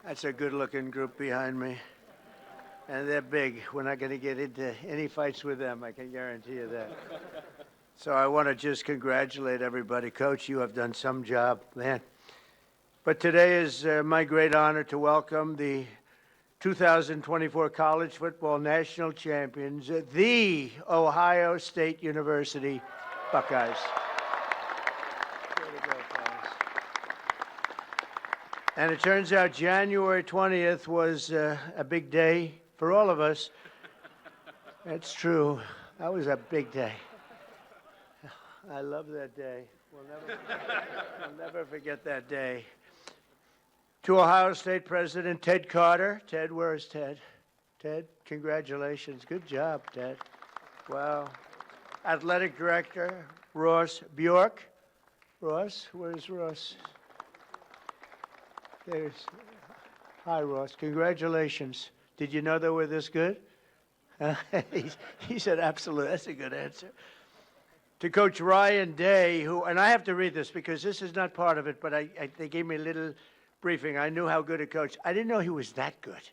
That's a good-looking group behind me. And they're big. We're not going to get into any fights with them, I can guarantee you that. So I want to just congratulate everybody. Coach, you have done some job, man. But today is my great honor to welcome the 2024 College Football National Champions, the Ohio State University Buckeyes. And it turns out January 20th was a big day for all of us. That's true. That was a big day. I love that day. We'll never forget that day. To Ohio State President Ted Carter. Ted, where is Ted? Ted, congratulations. Good job, Ted. Wow. Athletic Director Ross Bjork. Ross, where's Ross? Hi, Ross. Congratulations. Did you know they were this good? He said, absolutely. That's a good answer. To Coach Ryan Day, who, and I have to read this because this is not part of it, but they gave me a little briefing. I knew how good a coach. I didn't know he was that good.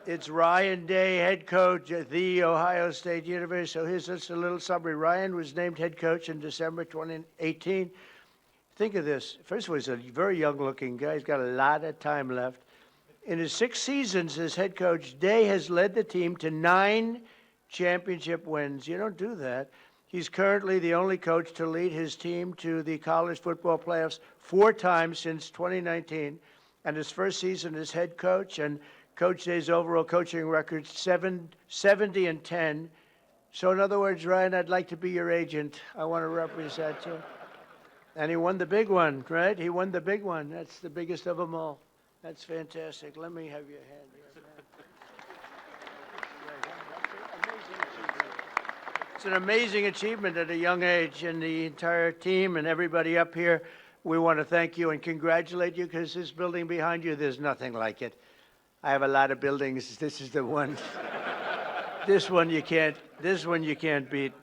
It's Ryan Day, head coach at the Ohio State University. So here's just a little summary. Ryan was named head coach in December 2018. Think of this. First of all, he's a very young-looking guy. He's got a lot of time left. In his 6 seasons as head coach, Day has led the team to 9 championship wins. You don't do that. He's currently the only coach to lead his team to the college football playoffs 4 times since 2019. And his first season as head coach, and Coach Day's overall coaching record, 70-10. So in other words, Ryan, I'd like to be your agent. I want to represent you. And he won the big one, right? He won the big one. That's the biggest of them all. That's fantastic. Let me have your hand here, man. It's an amazing achievement at a young age, and the entire team and everybody up here, we want to thank you and congratulate you, because this building behind you, there's nothing like it. I have a lot of buildings. This is the one. This one you can't beat.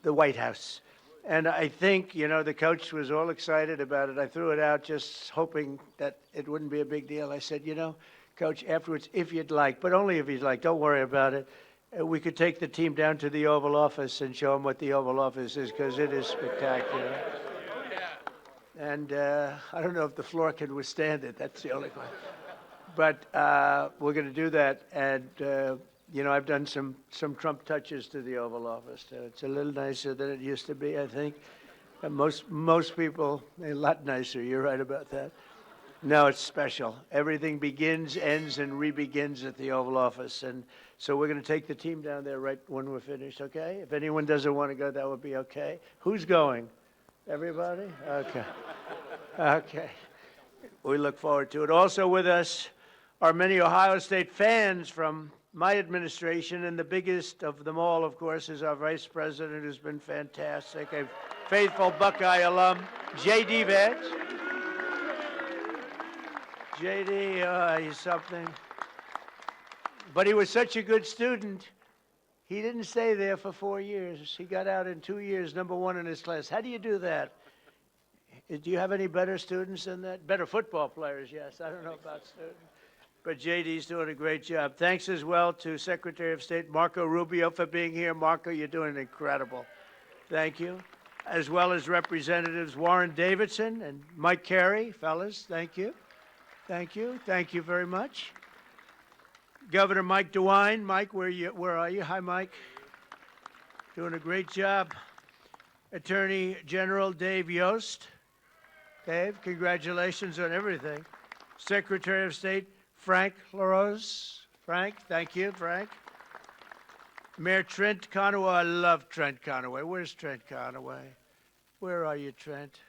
The White House. And I think, you know, the coach was all excited about it. I threw it out just hoping that it wouldn't be a big deal. I said, you know, Coach, afterwards, if you'd like, but only if you'd like, don't worry about it. We could take the team down to the Oval Office and show them what the Oval Office is, because it is spectacular. And I don't know if the floor can withstand it. That's the only question. But we're going to do that. And you know, I've done some Trump touches to the Oval Office. It's a little nicer than it used to be, I think. And most people, a lot nicer. You're right about that. No, it's special. Everything begins, ends, and re-begins at the Oval Office. And so we're going to take the team down there right when we're finished, okay? If anyone doesn't want to go, that would be okay. Who's going? Everybody? Okay. Okay. We look forward to it. Also with us are many Ohio State fans from my administration, and the biggest of them all, of course, is our Vice President, who's been fantastic, a faithful Buckeye alum, J.D. Vance. J.D., he's something. But he was such a good student, he didn't stay there for 4 years. He got out in 2 years, #1 in his class. How do you do that? Do you have any better students than that? Better football players, yes. I don't know about students. But JD's doing a great job. Thanks as well to Secretary of State Marco Rubio for being here. Marco, you're doing incredible. Thank you. As well as Representatives Warren Davidson and Mike Carey. Fellas, thank you. Thank you. Thank you very much. Governor Mike DeWine. Mike, where are you? Hi, Mike. Doing a great job. Attorney General Dave Yost. Dave, congratulations on everything. Secretary of State Frank LaRose. Frank, thank you, Frank. Mayor Trent Conaway. I love Trent Conaway. Where's Trent Conaway? Where are you, Trent?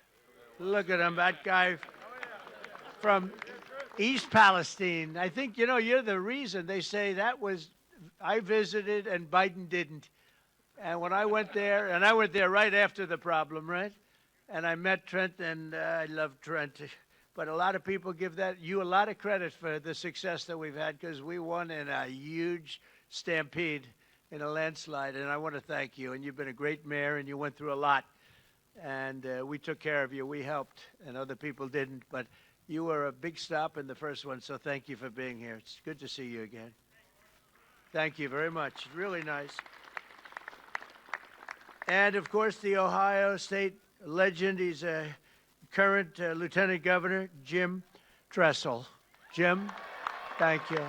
Look at him, that guy from East Palestine. I think, you know, you're the reason. They say that was, I visited and Biden didn't. And when I went there, and I went there right after the problem, right? And I met Trent, and I love Trent. But a lot of people give you a lot of credit for the success that we've had, because we won in a huge stampede, in a landslide, and I want to thank you. And you've been a great mayor, and you went through a lot. And we took care of you. We helped, and other people didn't. But You were a big stop in the first one, so thank you for being here. It's good to see you again. Thank you very much. Really nice. And, of course, the Ohio State legend. He's a current Lieutenant Governor, Jim Tressel. Jim, thank you.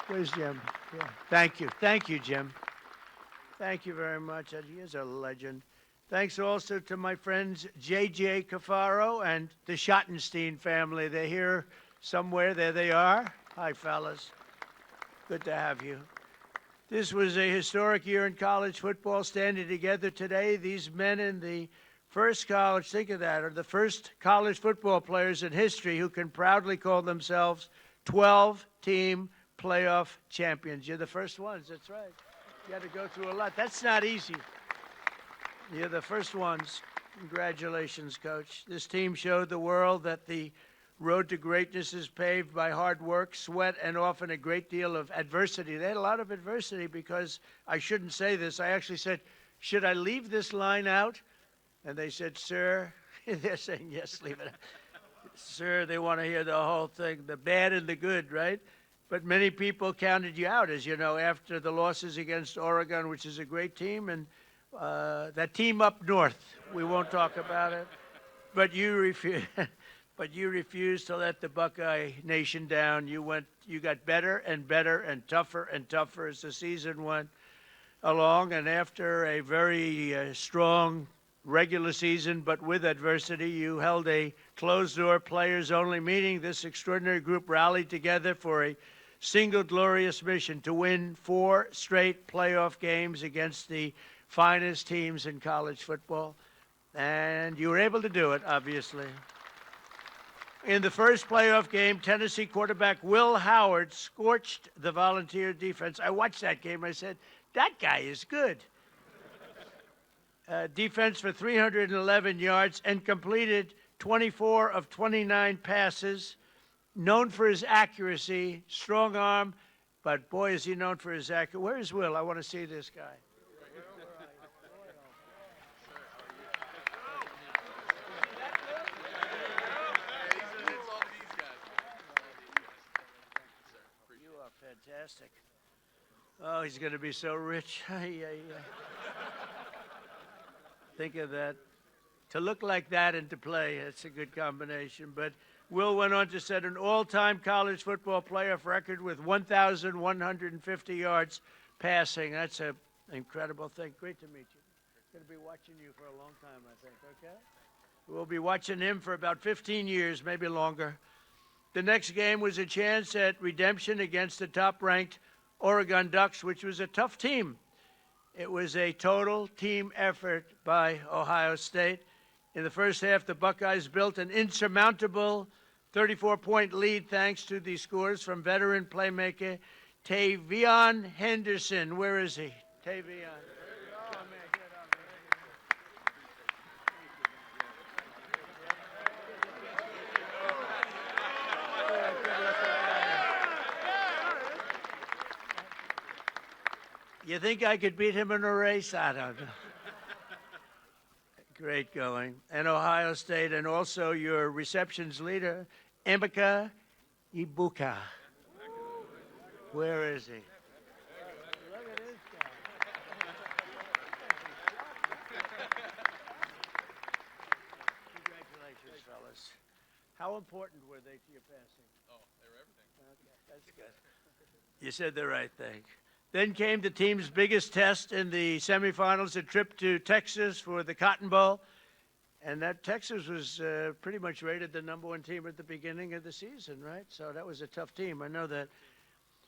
Where's Jim? Yeah. Thank you. Thank you, Jim. Thank you very much. He is a legend. Thanks also to my friends J.J. Cafaro and the Schottenstein family. They're here somewhere. There they are. Hi, fellas. Good to have you. This was a historic year in college football, standing together today. These men in the first college, think of that, are the first college football players in history who can proudly call themselves 12-team playoff champions. You're the first ones, that's right. You had to go through a lot. That's not easy. You're the first ones. Congratulations, Coach. This team showed the world that the road to greatness is paved by hard work, sweat, and often a great deal of adversity. They had a lot of adversity because I shouldn't say this. I actually said, should I leave this line out? And they said, sir, they're saying, yes, leave it out. Sir, they want to hear the whole thing, the bad and the good, right? But many people counted you out, as you know, after the losses against Oregon, which is a great team, and that team up north. We won't talk about it. But you refused to let the Buckeye Nation down. You got better and better and tougher as the season went along. And after a very strong regular season, but with adversity, you held a closed-door, players-only meeting. This extraordinary group rallied together for a single glorious mission to win 4 straight playoff games against the finest teams in college football. And you were able to do it, obviously. In the first playoff game, Tennessee quarterback Will Howard scorched the Volunteer defense. I watched that game. I said, that guy is good. Defense for 311 yards and completed 24 of 29 passes. Known for his accuracy, strong arm, but boy, is he known for his accuracy. Where is Will? I want to see this guy. You are fantastic. Oh, he's going to be so rich. Think of that. To look like that and to play, that's a good combination. But Will went on to set an all-time college football playoff record with 1,150 yards passing. That's an incredible thing. Great to meet you. Going to be watching you for a long time, I think, okay? We'll be watching him for about 15 years, maybe longer. The next game was a chance at redemption against the top-ranked Oregon Ducks, which was a tough team. It was a total team effort by Ohio State. In the first half, the Buckeyes built an insurmountable 34-point lead thanks to the scores from veteran playmaker Tavion Henderson. Where is he? Tavion. You think I could beat him in a race? I don't know. Great going. And Ohio State, and also your receptions leader, Emeka Ibuka. Where is he? Look at this guy. Congratulations, fellas. How important were they to your passing? Oh, they were everything. Okay, that's good. You said the right thing. Then came the team's biggest test in the semifinals, a trip to Texas for the Cotton Bowl. And that Texas was pretty much rated the #1 team at the beginning of the season, right? So that was a tough team. I know that.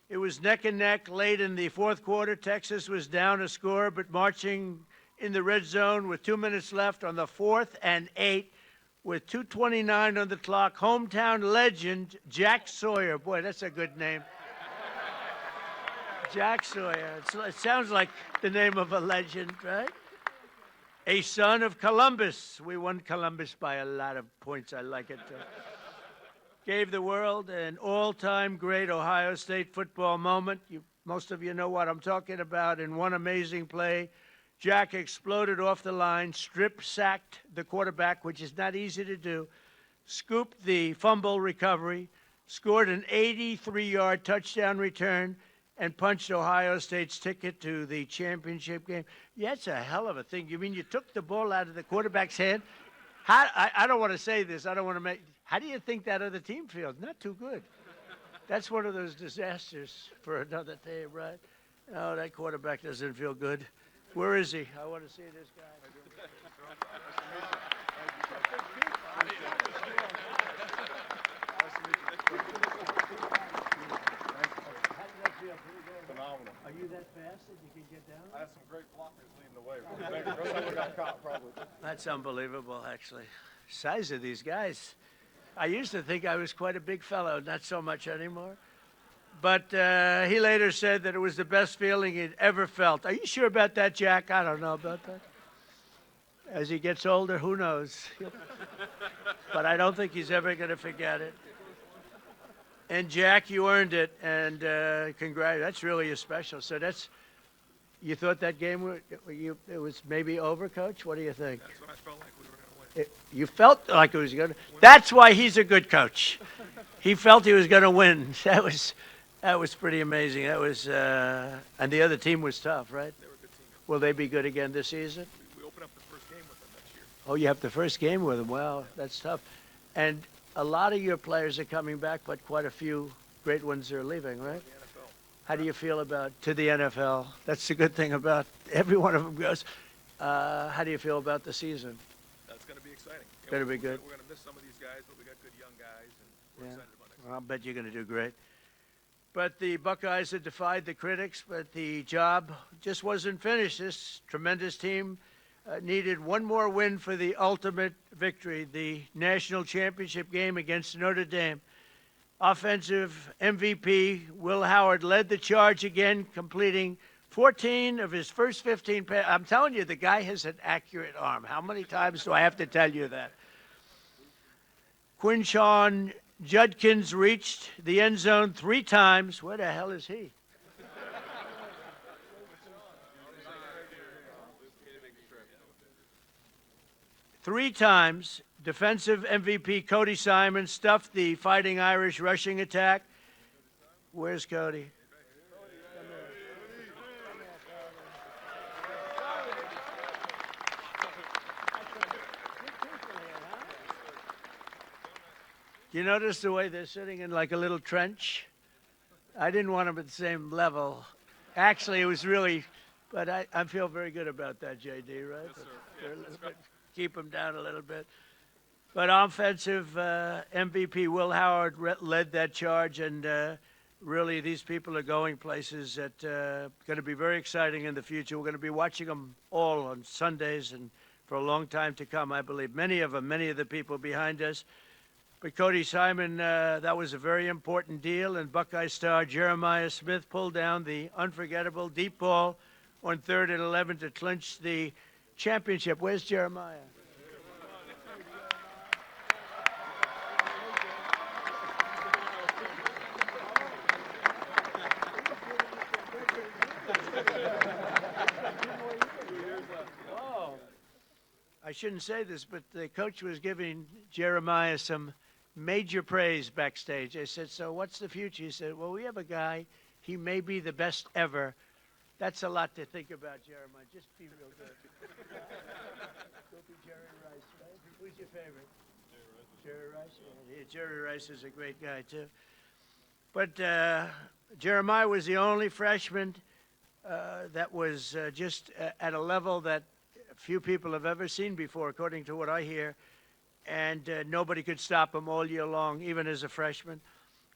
It was neck and neck late in the fourth quarter. Texas was down a score, but marching in the red zone with 2 minutes left on the 4th and 8 with 2:29 on the clock. Hometown legend Jack Sawyer. Boy, that's a good name. Jack Sawyer. It sounds like the name of a legend, right? A son of Columbus. We won Columbus by a lot of points. I like it. Gave the world an all-time great Ohio State football moment. Most of you know what I'm talking about. In one amazing play, Jack exploded off the line, strip-sacked the quarterback, which is not easy to do, scooped the fumble recovery, scored an 83-yard touchdown return, and punched Ohio State's ticket to the championship game. Yeah, that's a hell of a thing. You mean you took the ball out of the quarterback's hand? I don't want to say this. I don't want to make. How do you think that other team feels? Not too good. That's one of those disasters for another team, right? Oh, that quarterback doesn't feel good. Where is he? I want to see this guy. Phenomenal. Are you that fast that you can get down? I have some great blockers leading the way. First time we got caught, probably. That's unbelievable, actually. Size of these guys. I used to think I was quite a big fellow, not so much anymore. But he later said that it was the best feeling he'd ever felt. Are you sure about that, Jack? I don't know about that. As he gets older, who knows? But I don't think he's ever going to forget it. And Jack, you earned it, and congrats. That's really special. So you thought that game it was maybe over, Coach? What do you think? That's what I felt like we were going to win. You felt like it was going to. That's why he's a good coach. He felt he was going to win. That was pretty amazing. That was, and the other team was tough, right? They were a good team. Will they be good again this season? We open up the first game with them next year. Oh, you have the first game with them. Wow, that's tough. And a lot of your players are coming back, but quite a few great ones are leaving, right? The NFL. How do you feel about to the NFL? That's the good thing about every one of them goes. How do you feel about the season? That's going to be exciting. Better be good. We're going to miss some of these guys, but we got good young guys, and we're excited about next year. I'll bet you're going to do great. But the Buckeyes have defied the critics, but the job just wasn't finished. This tremendous team needed one more win for the ultimate victory, the national championship game against Notre Dame. Offensive MVP Will Howard led the charge again, completing 14 of his first 15 passes. I'm telling you, the guy has an accurate arm. How many times do I have to tell you that? Quinshon Judkins reached the end zone 3 times. Where the hell is he? 3 times. Defensive MVP Cody Simon stuffed the Fighting Irish rushing attack. Where's Cody? You notice the way they're sitting in like a little trench? I didn't want them at the same level. Actually, it was really, but I feel very good about that, J.D., right? Yes, sir. Yeah, Keep them down a little bit. But offensive MVP Will Howard led that charge, and really these people are going places that are going to be very exciting in the future. We're going to be watching them all on Sundays and for a long time to come, I believe. Many of the people behind us. But Cody Simon, that was a very important deal, and Buckeye star Jeremiah Smith pulled down the unforgettable deep ball on 3rd and 11 to clinch the championship. Where's Jeremiah? I shouldn't say this, but the coach was giving Jeremiah some major praise backstage. I said, so what's the future? He said, well, we have a guy. He may be the best ever. That's a lot to think about, Jeremiah. Just be real good. Go be Jerry Rice, right? Who's your favorite? Jerry Rice. Yeah, Jerry Rice is a great guy, too. But Jeremiah was the only freshman that was just at a level that few people have ever seen before, according to what I hear. And nobody could stop him all year long, even as a freshman.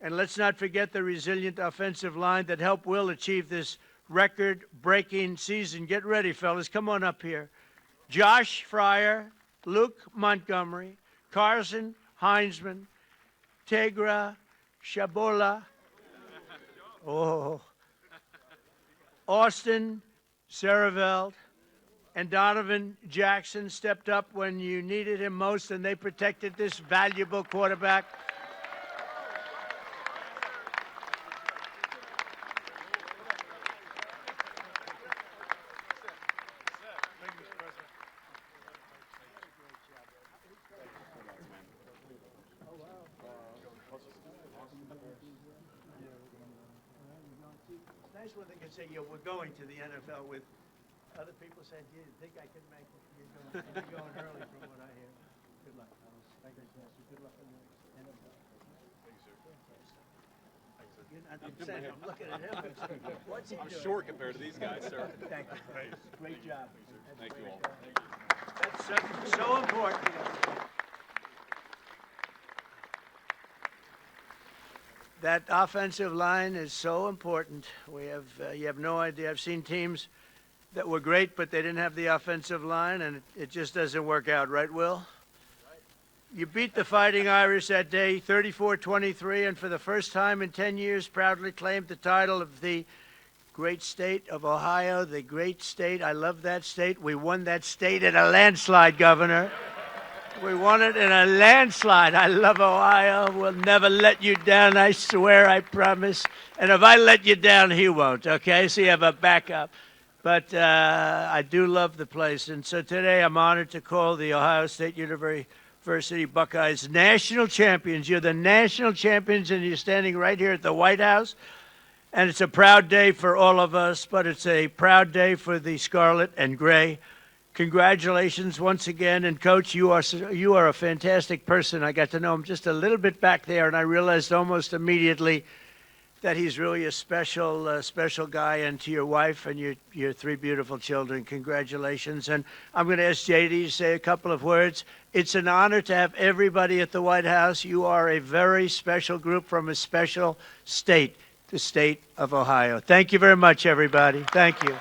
And let's not forget the resilient offensive line that helped Will achieve this record-breaking season. Get ready, fellas. Come on up here. Josh Fryer, Luke Montgomery, Carson Heinzman, Tegra Shabola, Austin Saraveld, and Donovan Jackson stepped up when you needed him most, and they protected this valuable quarterback. It's nice when they can say, yeah, we're going to the NFL with other people saying, do you think I could make it? You're going early from what I hear. Good luck, fellas. Thank you. Good luck in the NFL. You're not upset. I'm looking at him. What's he doing? I'm short compared to these guys, sir. Thank you. Great job. Thank you all. That's so important. That offensive line is so important. We have, you have no idea. I've seen teams that were great, but they didn't have the offensive line, and it just doesn't work out, right, Will? You beat the Fighting Irish that day, 34-23, and for the first time in 10 years, proudly claimed the title of the great state of Ohio, the great state. I love that state. We won that state in a landslide, Governor. We won it in a landslide. I love Ohio. We'll never let you down, I swear, I promise. And if I let you down, he won't, okay? So you have a backup. But I do love the place. And so today I'm honored to call the Ohio State University Buckeyes national champions. You're the national champions, and you're standing right here at the White House. And it's a proud day for all of us, but it's a proud day for the Scarlet and Gray. Congratulations once again. And, Coach, you are a fantastic person. I got to know him just a little bit back there, and I realized almost immediately that he's really a special guy. And to your wife and your three beautiful children, congratulations. And I'm going to ask JD to say a couple of words. It's an honor to have everybody at the White House. You are a very special group from a special state, the state of Ohio. Thank you very much, everybody. Thank you.